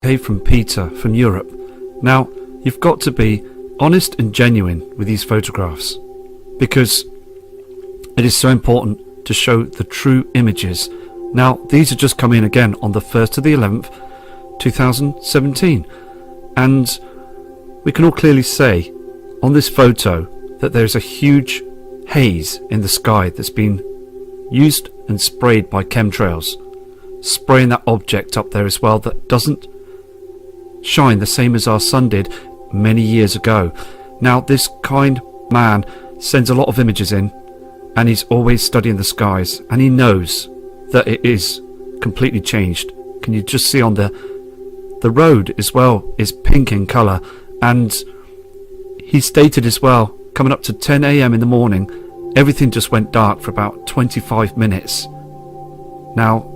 Hey, from Peter from Europe. Now, you've got to be honest and genuine with these photographs because it is so important to show the true images. Now, these are just come in again on the 1st to the 11th, 2017, and we can all clearly say on this photo that there's a huge haze in the sky that's been used and sprayed by chemtrails, spraying that object up there as well that doesn't shine the same as our sun did many years ago. Now, this kind man sends a lot of images in, and he's always studying the skies, and he knows that it is completely changed. Can you just see on the road as well is pink in colour, and he stated as well, coming up to 10 AM in the morning, everything just went dark for about 25 minutes. Now,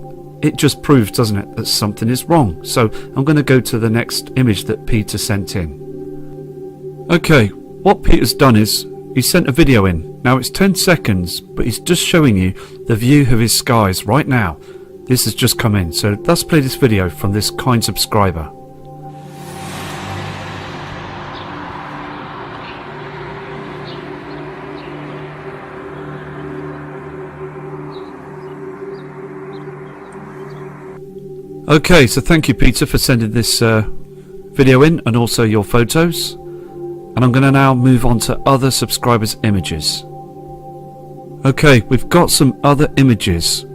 it just proves, doesn't it, that something is wrong. So I'm going to go to the next image that Peter sent in. Okay, what Peter's done is he sent a video in. Now it's 10 seconds, but he's just showing you the view of his skies right now. This has just come in, so let's play this video from this kind subscriber. Okay, so thank you, Peter, for sending this video in and also your photos. And I'm going to now move on to other subscribers' images. Okay, we've got some other images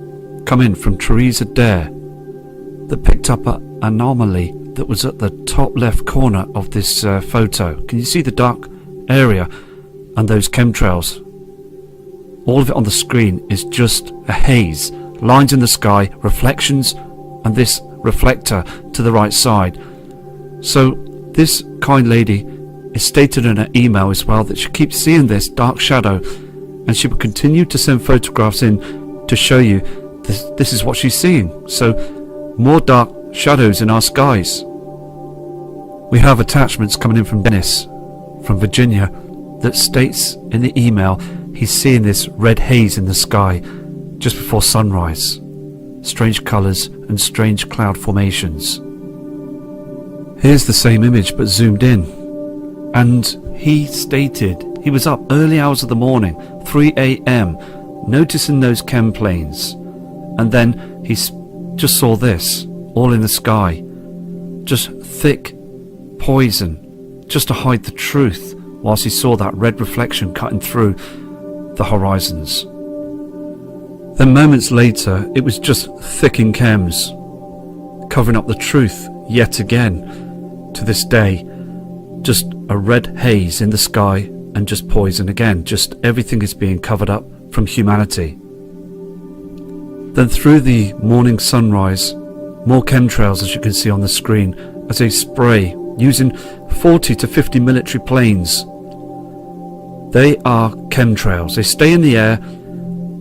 come in from Teresa Dare that picked up an anomaly that was at the top left corner of this photo. Can you see the dark area and those chemtrails? All of it on the screen is just a haze, lines in the sky, reflections, and this reflector to the right side. So this kind lady is stated in her email as well that she keeps seeing this dark shadow, and she will continue to send photographs in to show you this is what she's seeing. So more dark shadows in our skies. We have attachments coming in from Dennis from Virginia that states in the email he's seeing this red haze in the sky just before sunrise. Strange colours and strange cloud formations. Here's the same image but zoomed in, and he stated he was up early hours of the morning, 3 AM, noticing those chem planes, and then he just saw this all in the sky, just thick poison, just to hide the truth, whilst he saw that red reflection cutting through the horizons. Then moments later, it was just thick in chems, covering up the truth yet again. To this day, just a red haze in the sky and just poison again. Just everything is being covered up from humanity. Then through the morning sunrise, more chemtrails, as you can see on the screen, as they spray using 40 to 50 military planes. They are chemtrails. They stay in the air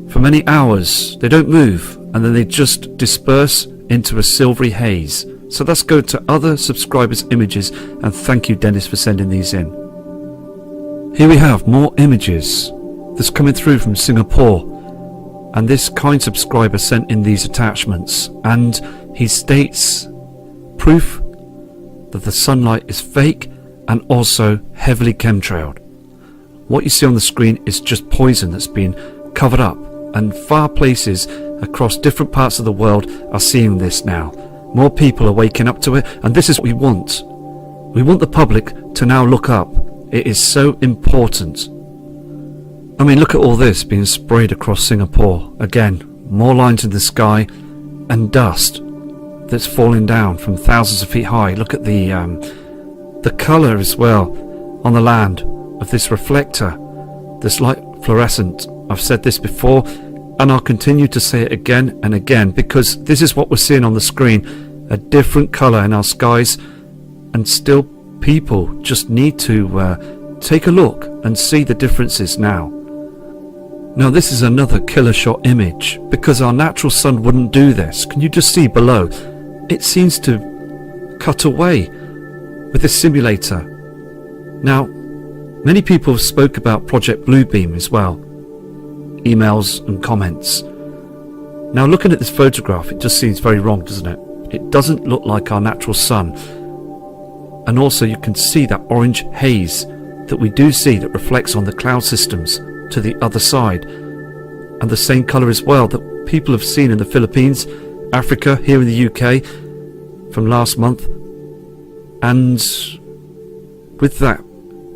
for many hours, they don't move, and then they just disperse into a silvery haze. So let's go to other subscribers' images, and thank you, Dennis, for sending these in. Here we have more images that's coming through from Singapore, and this kind subscriber sent in these attachments, and he states proof that the sunlight is fake and also heavily chemtrailed. What you see on the screen is just poison that's been covered up, and far places across different parts of the world are seeing this now. More people are waking up to it, and this is what we want. We want the public to now look up. It is so important. I mean, look at all this being sprayed across Singapore. Again, more lines in the sky and dust that's falling down from thousands of feet high. Look at the colour as well on the land of this reflector, this light fluorescent. I've said this before, and I'll continue to say it again and again, because this is what we're seeing on the screen, a different colour in our skies, and still people just need to take a look and see the differences now. Now this is another killer shot image, because our natural sun wouldn't do this. Can you just see below? It seems to cut away with this simulator. Now, many people have spoke about Project Bluebeam as well. Emails and comments. Now looking at this photograph, it just seems very wrong, doesn't it? It doesn't look like our natural sun. And also you can see that orange haze that we do see that reflects on the cloud systems to the other side. And the same colour as well that people have seen in the Philippines, Africa, here in the UK from last month. And with that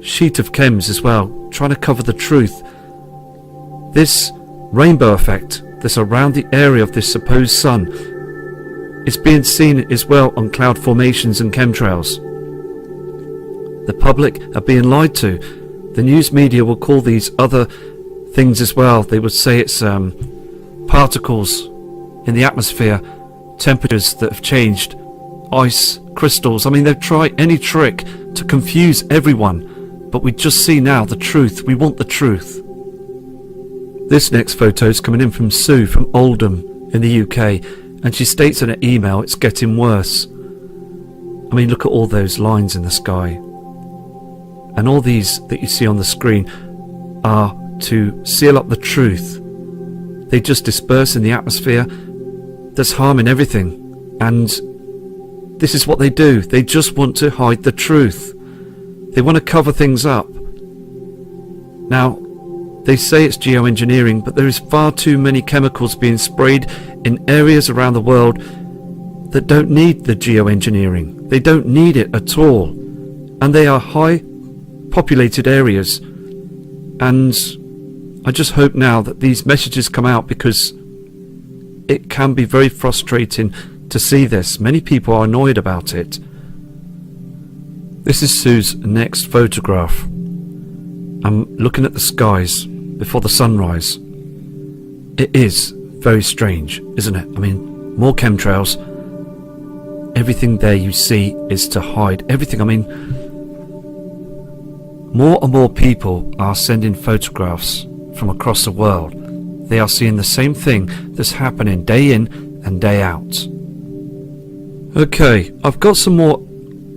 sheet of chems as well, trying to cover the truth. This rainbow effect that's around the area of this supposed sun is being seen as well on cloud formations and chemtrails. The public are being lied to. The news media will call these other things as well. They would say it's particles in the atmosphere, temperatures that have changed, ice, crystals. I mean, they've tried any trick to confuse everyone, but we just see now the truth. We want the truth. This next photo is coming in from Sue from Oldham in the UK, and she states in her email it's getting worse. I mean, look at all those lines in the sky. And all these that you see on the screen are to seal up the truth. They just disperse in the atmosphere. There's harm in everything. And this is what they do. They just want to hide the truth. They want to cover things up. Now, they say it's geoengineering, but there is far too many chemicals being sprayed in areas around the world that don't need the geoengineering. They don't need it at all. And they are high populated areas. And I just hope now that these messages come out, because it can be very frustrating to see this. Many people are annoyed about it. This is Sue's next photograph. I'm looking at the skies before the sunrise. It is very strange, isn't it? I mean, more chemtrails. Everything there you see is to hide everything. I mean, more and more people are sending photographs from across the world. They are seeing the same thing that's happening day in and day out. Okay, I've got some more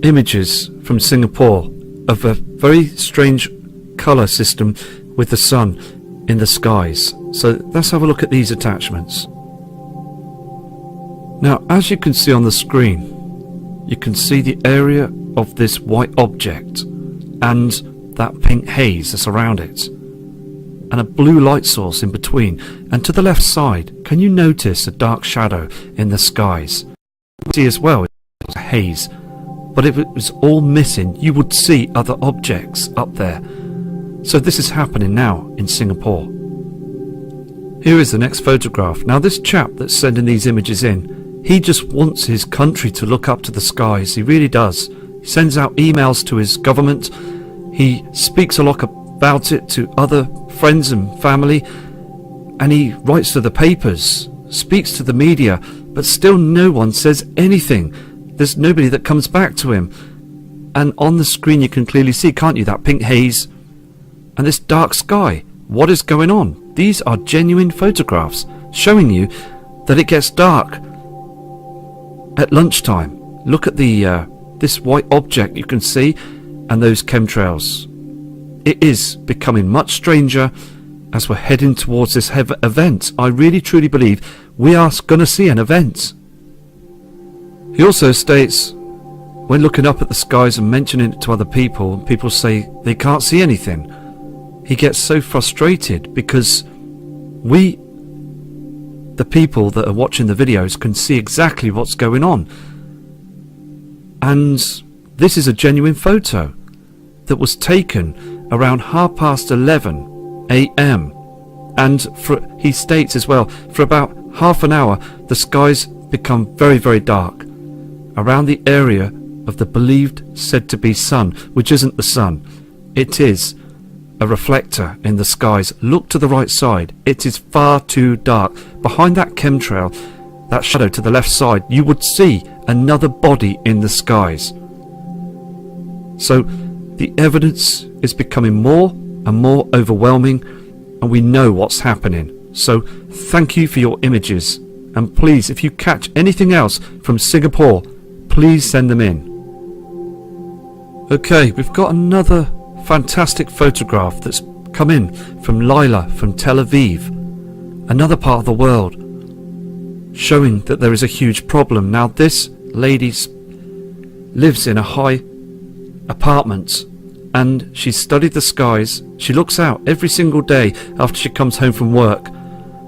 images from Singapore of a very strange colour system with the sun in the skies. So let's have a look at these attachments. Now, as you can see on the screen, you can see the area of this white object and that pink haze that's around it, and a blue light source in between. And to the left side, can you notice a dark shadow in the skies? See as well, it was a haze, but if it was all missing, you would see other objects up there. So this is happening now in Singapore. Here is the next photograph. Now, this chap that's sending these images in, he just wants his country to look up to the skies. He really does. He sends out emails to his government. He speaks a lot about it to other friends and family, and he writes to the papers, speaks to the media, but still no one says anything. There's nobody that comes back to him. And on the screen you can clearly see, can't you, that pink haze and this dark sky. What is going on? These are genuine photographs showing you that it gets dark at lunchtime. Look at the this white object you can see, and those chemtrails. It is becoming much stranger as we're heading towards this event. I really truly believe we are going to see an event. He also states, when looking up at the skies and mentioning it to other people, people say they can't see anything. He gets so frustrated because we, the people that are watching the videos, can see exactly what's going on. And this is a genuine photo that was taken around 11:30 a.m. And he states as well, for about half an hour the skies become very, very dark around the area of the believed said to be sun, which isn't the sun. It is a reflector in the skies. Look to the right side. It is far too dark. Behind that chemtrail, that shadow to the left side, you would see another body in the skies. So the evidence is becoming more and more overwhelming, and we know what's happening. So thank you for your images, and please, if you catch anything else from Singapore, please send them in. Okay, we've got another fantastic photograph that's come in from Lila from Tel Aviv, another part of the world. showing that there is a huge problem. Now this lady lives in a high apartment and she's studied the skies. She looks out every single day after she comes home from work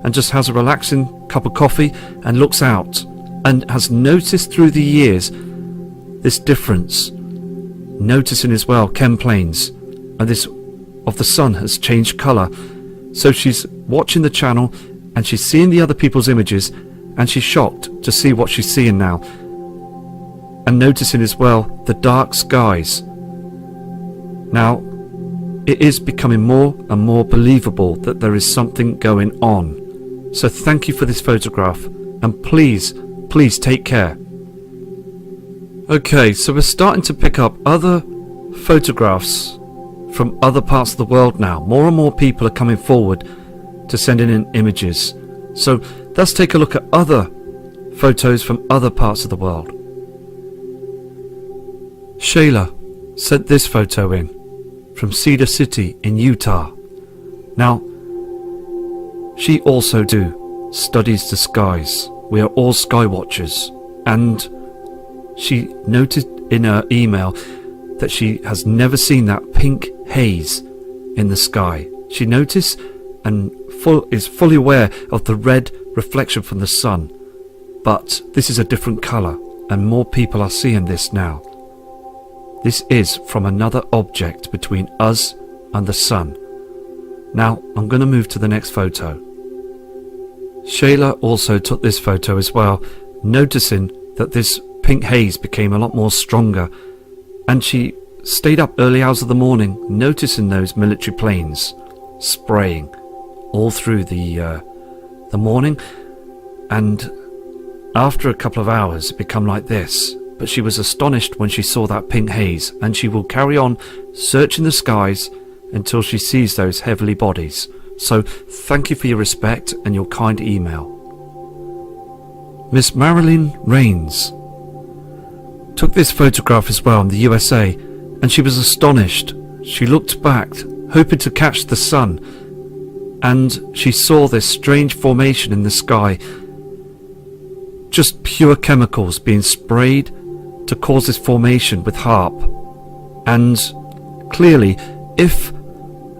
and just has a relaxing cup of coffee and looks out, and has noticed through the years this difference, noticing as well chem planes, and this of the sun has changed colour. So she's watching the channel and she's seeing the other people's images, and she's shocked to see what she's seeing now, and noticing as well the dark skies. Now it is becoming more and more believable that there is something going on. So thank you for this photograph, and please take care. Okay, so we're starting to pick up other photographs from other parts of the world now. More and more people are coming forward to sending in images. So let's take a look at other photos from other parts of the world. Shayla sent this photo in from Cedar City in Utah. Now, she also studies the skies. We are all sky watchers, and she noted in her email that she has never seen that pink haze in the sky. She noticed and is fully aware of the red reflection from the sun, but this is a different colour, and more people are seeing this now. This is from another object between us and the sun. Now I'm going to move to the next photo. Shayla also took this photo as well, noticing that this pink haze became a lot more stronger, and she stayed up early hours of the morning noticing those military planes spraying all through the morning, and after a couple of hours it became like this. But she was astonished when she saw that pink haze, and she will carry on searching the skies until she sees those heavenly bodies. So thank you for your respect and your kind email. Miss Marilyn Rains took this photograph as well in the USA, and she was astonished. She looked back, hoping to catch the sun, and she saw this strange formation in the sky. Just pure chemicals being sprayed to cause this formation with HAARP. And clearly, if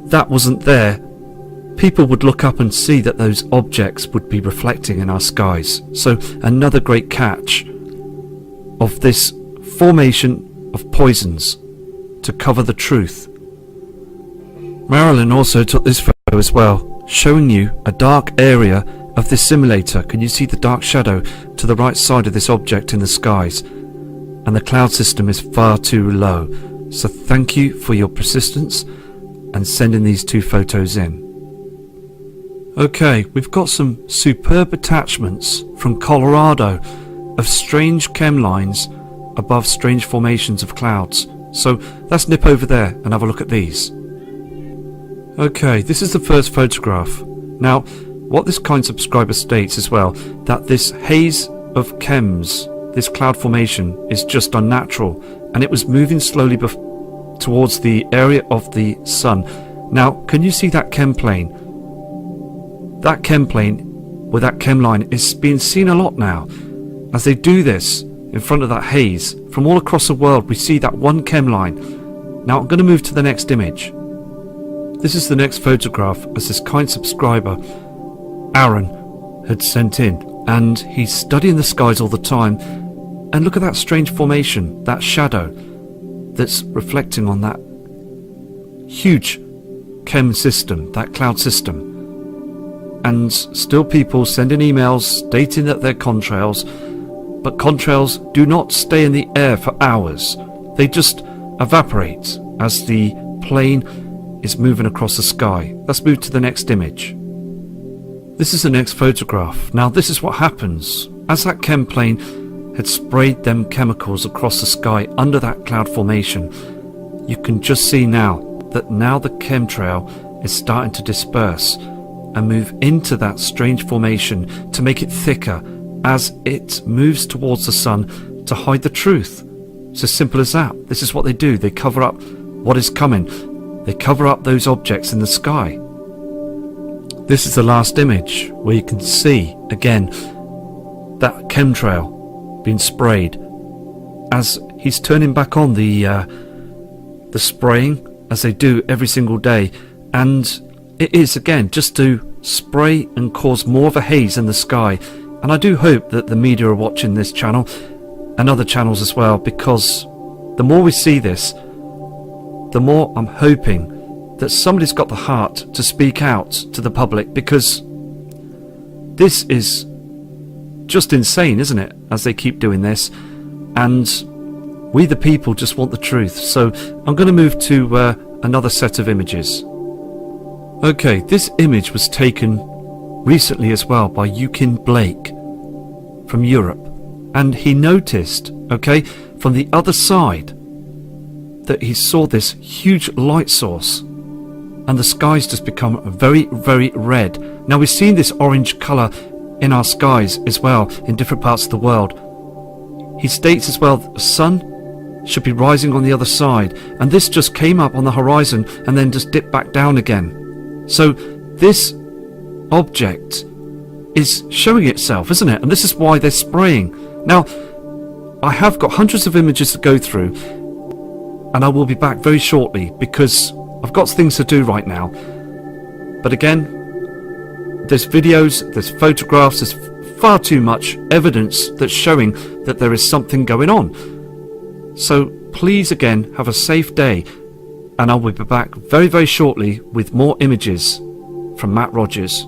that wasn't there, people would look up and see that those objects would be reflecting in our skies. So another great catch of this formation of poisons to cover the truth. Marilyn also took this photo as well, showing you a dark area of this simulator. Can you see the dark shadow to the right side of this object in the skies? And the cloud system is far too low. So thank you for your persistence and sending these two photos in. Okay, we've got some superb attachments from Colorado of strange chem lines above strange formations of clouds. So let's nip over there and have a look at these. Okay, this is the first photograph. Now, what this kind subscriber states as well, that this haze of chems, this cloud formation, is just unnatural, and it was moving slowly towards the area of the sun. Now, can you see that chem plane? That chem plane with that chem line is being seen a lot now. As they do this in front of that haze, from all across the world we see that one chem line. Now I'm going to move to the next image. This is the next photograph, as this kind subscriber, Aaron, had sent in, and he's studying the skies all the time, and look at that strange formation, that shadow that's reflecting on that huge chem system, that cloud system. And still people sending emails stating that they're contrails, but contrails do not stay in the air for hours. They just evaporate as the plane is moving across the sky. Let's move to the next image. This is the next photograph. Now this is what happens. As that chem plane had sprayed them chemicals across the sky under that cloud formation, you can just see now that now the chemtrail is starting to disperse and move into that strange formation to make it thicker as it moves towards the sun to hide the truth. It's as simple as that. This is what they do. They cover up what is coming. They cover up those objects in the sky. This is the last image where you can see again that chemtrail being sprayed, as he's turning back on the spraying as they do every single day, and it is again just to spray and cause more of a haze in the sky. And I do hope that the media are watching this channel and other channels as well, because the more we see this, the more I'm hoping that somebody's got the heart to speak out to the public, because this is just insane, isn't it, as they keep doing this, and we the people just want the truth. So I'm going to move to another set of images. Okay, this image was taken recently as well by Yukin Blake from Europe, and he noticed, okay, from the other side that he saw this huge light source, and the skies just become very, very red. Now we've seen this orange colour in our skies as well in different parts of the world. He states as well that the sun should be rising on the other side, and this just came up on the horizon and then just dipped back down again. So this object is showing itself, isn't it? And this is why they're spraying. Now I have got hundreds of images to go through, and I will be back very shortly because I've got things to do right now. But again, there's videos, there's photographs, there's far too much evidence that's showing that there is something going on. So please again, have a safe day, and I will be back very, very shortly with more images from Matt Rogers.